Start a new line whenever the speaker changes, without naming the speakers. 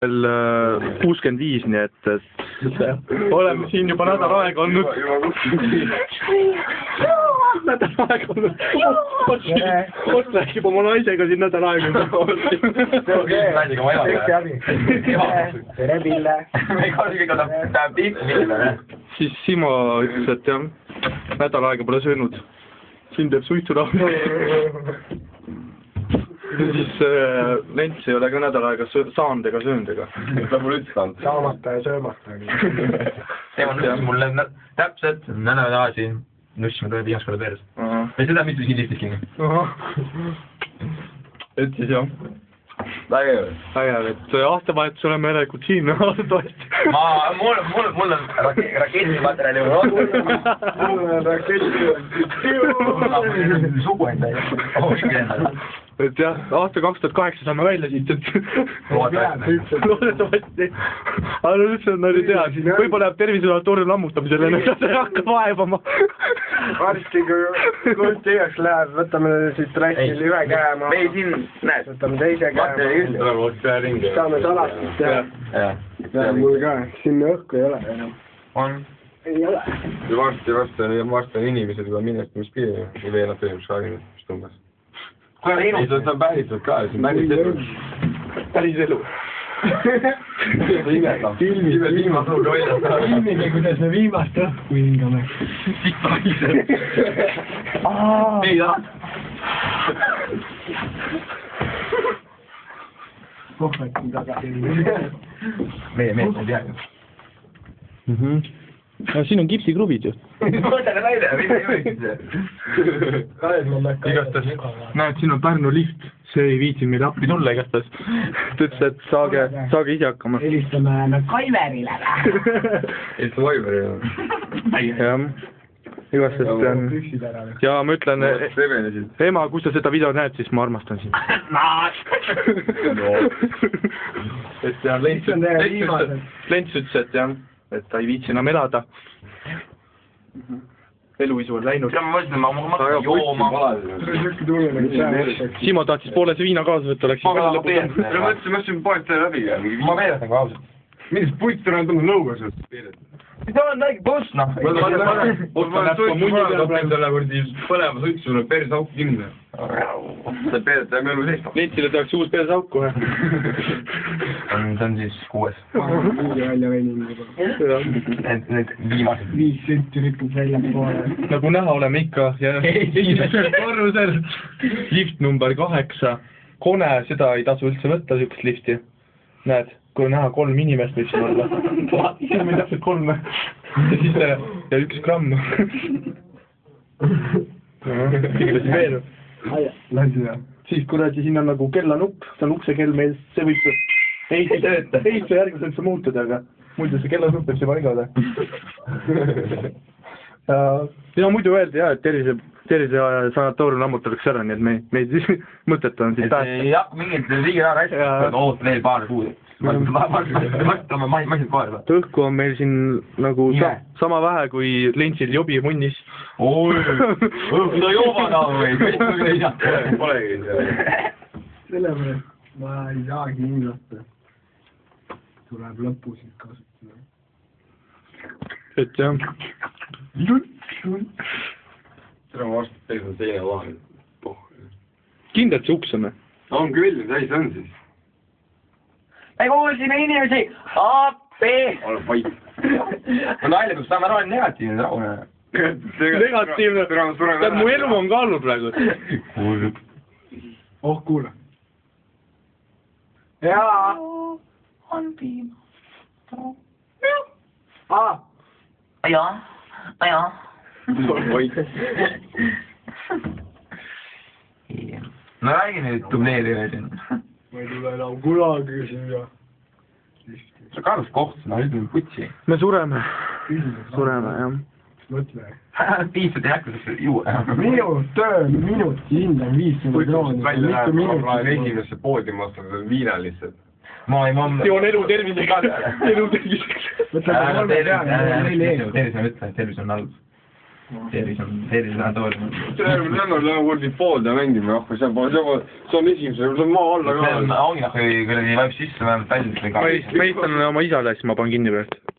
65, nii et oleme siin juba nädal aega olnud. Nädal aega olnud. Ots räägib oma naisega siin nädal aega.
Tere, Pille.
Siis Simo ütles, et jah, nädal aega pole söönud. Siin teeb suitsu rahva. Ja siis Lents ei ole ka nädal aega saanud ega söönud ega.
Ta pole üldse saanud.
Saamata ja söömata.
Tema nussis mulle täpselt nädal tagasi nussime tuleb vihast korda peres. Ja seda mitu siin liftiski.
Et siis jah.
Vägev,
et aastavahetus oleme järelikult siin aastavahetus.
Mul on raketimaterjali.
Mul on raketimaterjali.
Sugu enda.
Et jah, aasta 2008 saame välja siit, et loodetavasti. Aga no üldse on ei tea, võib-olla jääb terviselaatoorium lammutamisele, enne ta ei hakka vaevama.
Varsti, kui tühjaks läheb, võtame siit räskil ühe käe maha.
Meil siin, näed,
võtame teise käe maha. Saame salatit teha. Ja mul ka, sinna õhku ei ole enam.
On?
Ei ole.
Varsti on inimesed juba minestamispiiri või veel nad tööjus rääginud, mis tumbes. Ei, see on päriselt ka, see on päris elu.
Päris elu.
Filmige, kuidas me viimast õhku hingame.
Ei taha.
Kohvati tagasi.
Meie ei tea.
No siin on kipsikruvid ju.
Mõtele näide, mida ei võiks.
Igastas, näed, siin on Pärnu lift. See ei viitsin meile appi tulla igastas. Ta ütles, et saage ise hakkama.
Helistame Kaiverile.
Eesti Vaiverile.
Jah. Igastas on. Ja ma ütlen, ema, kui sa seda video näed, siis ma armastan sind. Et jah, Lents ütles, et jah, et ta ei viitsi enam elada. Eluisu on läinud.
Ma mõtlen, ma jooma.
Simo tahtis poolese viina kaasa võtta, läks
Ma mõtlesin poest läbi.
Ma veeretan ka ausalt.
Millest puit on tulnud lõugas?
See on väike buss, noh.
Ma topin selle võrdi põlema suitsu, sul on päris auk kinni. See peedet jääb elu seista.
Lentsile tehakse uus päris auk kohe.
See on siis 6.
Viigi välja venin.
Need viimased.
5 senti ripub välja poole.
Nagu näha oleme ikka esimesel korrusel. Lift number 8. Kone, seda ei tasu üldse võtta, sükest lifti. Näed, kui näha 3 inimest võib siin olla. See on meil täpselt 3. Ja 1 gramm. Kindlasti veel. Siis kuradi siin on nagu kellanupp, see on uksekell meil, see võib ei järgmiselt see muutuda, aga muidu see kellanupp võib see panigada. Ja muidu öeldi jah, et tervisesanatoorium ammutatakse ära, nii et me ei mõteta on siis päästa.
Ei hakka mingit riigi raha rääkida, oot veel paar kuud. Võtame masinad kohale.
Õhku on meil siin nagu sama vähe kui Lentsil jobi munnis.
Oi, õhku ta jobana või?
Polegi seal.
Sellepärast ma ei saagi hinnata. Tuleb lõpusid kasutada.
Et jah.
Seda ma vastu teisel teine vahel.
Kindlalt see uks on või?
On küll, täis on siis.
Me kuulsime inimesi! Appi!
Ole vait.
Ma nalja, kus saame aru, negatiivne rahune.
Negatiivne. Tead, mu elu on kaalul praegu.
Oh, kuule. Jaa!
On piim.
Jaa!
Jaa.
Ole vait.
No räägi nüüd dubleerida siin.
Ma ei tule enam kunagi siia.
Sa kaelus kohtus, no ütleme putsi.
Me sureme, jah.
Mõtle.
500 jäkkusesse juua.
Minu töö minuti hind on 500 krooni.
Välja läheb, ma praegu esimesse poodi maastada viina lihtsalt.
Joon elu tervisega. Elu terviseks.
Mõtle, 3 peale.
Tervis on mõtle, tervis on halb. Tervis on tool.
Lämmer kurdi poolde mängima, see on esimese, see on maa alla ka.
Ongi kuradi vaib sisse, vähemalt väldis või
ma helistan oma isale, siis ma panen kinni pealt.